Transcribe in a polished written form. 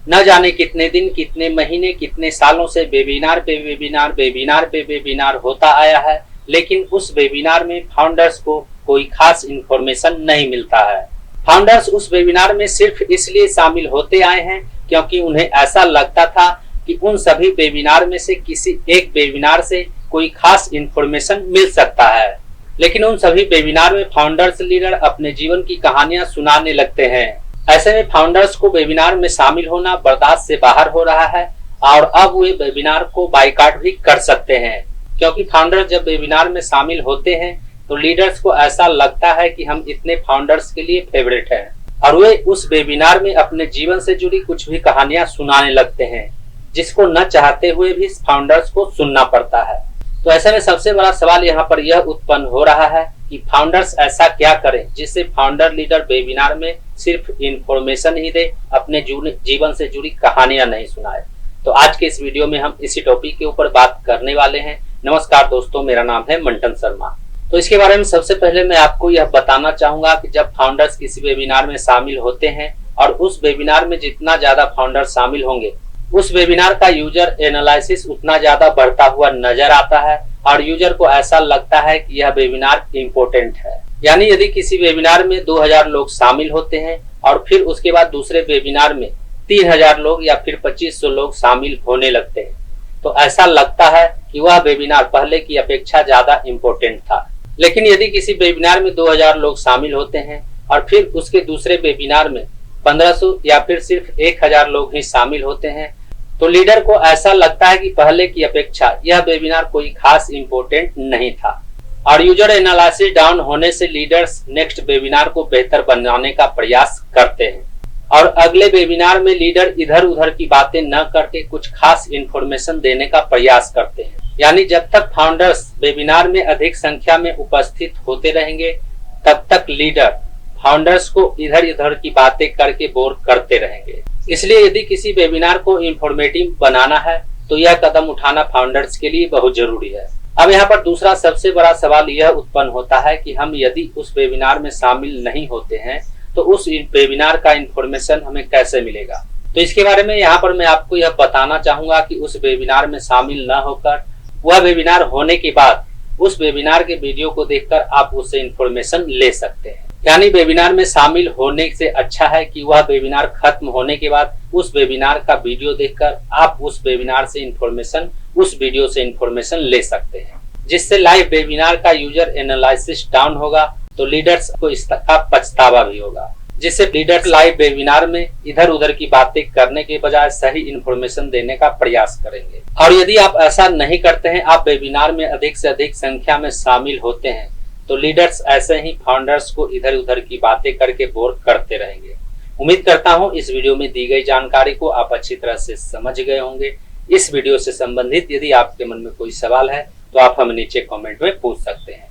न जाने कितने दिन, कितने महीने, कितने सालों से वेबिनार पे वेबिनार, वेबिनार पे वेबिनार होता आया है, लेकिन उस वेबिनार में फाउंडर्स को कोई खास इंफॉर्मेशन नहीं मिलता है। फाउंडर्स उस वेबिनार में सिर्फ इसलिए शामिल होते आए हैं क्योंकि उन्हें ऐसा लगता था कि उन सभी वेबिनार में से किसी एक वेबिनार से कोई खास इंफॉर्मेशन मिल सकता है। लेकिन उन सभी वेबिनार में फाउंडर्स लीडर अपने जीवन की कहानियां सुनाने लगते हैं। ऐसे में फाउंडर्स को वेबिनार में शामिल होना बर्दाश्त से बाहर हो रहा है और अब वे वेबिनार को बायकॉट भी कर सकते हैं, क्योंकि फाउंडर्स जब वेबिनार में शामिल होते हैं तो लीडर्स को ऐसा लगता है कि हम इतने फाउंडर्स के लिए फेवरेट हैं और वे उस वेबिनार में अपने जीवन से जुड़ी कुछ भी कहानियां सुनाने लगते हैं, जिसको न चाहते हुए भी इंफॉर्मेशन को सुनना पड़ता है। तो ऐसे में सबसे बड़ा सवाल यहाँ पर यह उत्पन्न हो रहा है कि फाउंडर्स ऐसा क्या करें जिससे फाउंडर लीडर वेबिनार में सिर्फ इंफॉर्मेशन ही दे, अपने जीवन से जुड़ी कहानियां नहीं सुनाए। तो आज के इस वीडियो में हम इसी टॉपिक के ऊपर बात करने वाले हैं। नमस्कार दोस्तों, मेरा नाम है मंटन शर्मा। तो इसके बारे में सबसे पहले मैं आपको यह बताना चाहूंगा कि जब फाउंडर्स किसी वेबिनार में शामिल होते हैं और उस वेबिनार में जितना ज्यादा फाउंडर शामिल होंगे, उस वेबिनार का यूजर एनालिसिस उतना ज्यादा बढ़ता हुआ नजर आता है और यूजर को ऐसा लगता है कि यह वेबिनार इम्पोर्टेंट है। यानी यदि किसी वेबिनार में 2000 लोग शामिल होते हैं और फिर उसके बाद दूसरे वेबिनार में 3000 लोग या फिर 2500 लोग शामिल होने लगते हैं, तो ऐसा लगता है कि वह वेबिनार पहले की अपेक्षा ज्यादा इम्पोर्टेंट था। लेकिन यदि किसी वेबिनार में 2000 लोग शामिल होते हैं और फिर उसके दूसरे वेबिनार में 1500 या फिर सिर्फ 1000 लोग ही शामिल होते हैं, तो लीडर को ऐसा लगता है कि पहले की अपेक्षा यह वेबिनार कोई खास इंपॉर्टेंट नहीं था और यूजर एनालिसिस डाउन होने से लीडर्स नेक्स्ट वेबिनार को बेहतर बनाने का प्रयास करते हैं और अगले वेबिनार में लीडर इधर उधर की बातें न करके कुछ खास इंफॉर्मेशन देने का प्रयास करते हैं। यानी जब तक फाउंडर्स वेबिनार में अधिक संख्या में उपस्थित होते रहेंगे, तब तक लीडर फाउंडर्स को इधर उधर की बातें करके बोर करते रहेंगे। इसलिए यदि किसी वेबिनार को इंफॉर्मेटिव बनाना है तो यह कदम उठाना फाउंडर्स के लिए बहुत जरूरी है। अब यहाँ पर दूसरा सबसे बड़ा सवाल यह उत्पन्न होता है कि हम यदि उस वेबिनार में शामिल नहीं होते हैं तो उस वेबिनार का इंफॉर्मेशन हमें कैसे मिलेगा। तो इसके बारे में यहाँ पर मैं आपको यह बताना चाहूंगा कि उस वेबिनार में शामिल न होकर वह वेबिनार होने के बाद उस वेबिनार के वीडियो को देखकर आप उससे इंफॉर्मेशन ले सकते हैं। यानी वेबिनार में शामिल होने से अच्छा है कि वह वेबिनार खत्म होने के बाद उस वेबिनार का वीडियो देखकर आप उस वेबिनार से इंफॉर्मेशन, उस वीडियो से इंफॉर्मेशन ले सकते हैं, जिससे लाइव वेबिनार का यूजर एनालिसिस डाउन होगा तो लीडर्स को इसका पछतावा भी होगा, जिससे लीडर्स लाइव वेबिनार में इधर उधर की बातें करने के बजाय सही इंफॉर्मेशन देने का प्रयास करेंगे। और यदि आप ऐसा नहीं करते हैं, आप वेबिनार में अधिक से अधिक संख्या में शामिल होते हैं, तो लीडर्स ऐसे ही फाउंडर्स को इधर उधर की बातें करके बोर करते रहेंगे। उम्मीद करता हूं इस वीडियो में दी गई जानकारी को आप अच्छी तरह से समझ गए होंगे। इस वीडियो से संबंधित यदि आपके मन में कोई सवाल है तो आप हमें नीचे कमेंट में पूछ सकते हैं।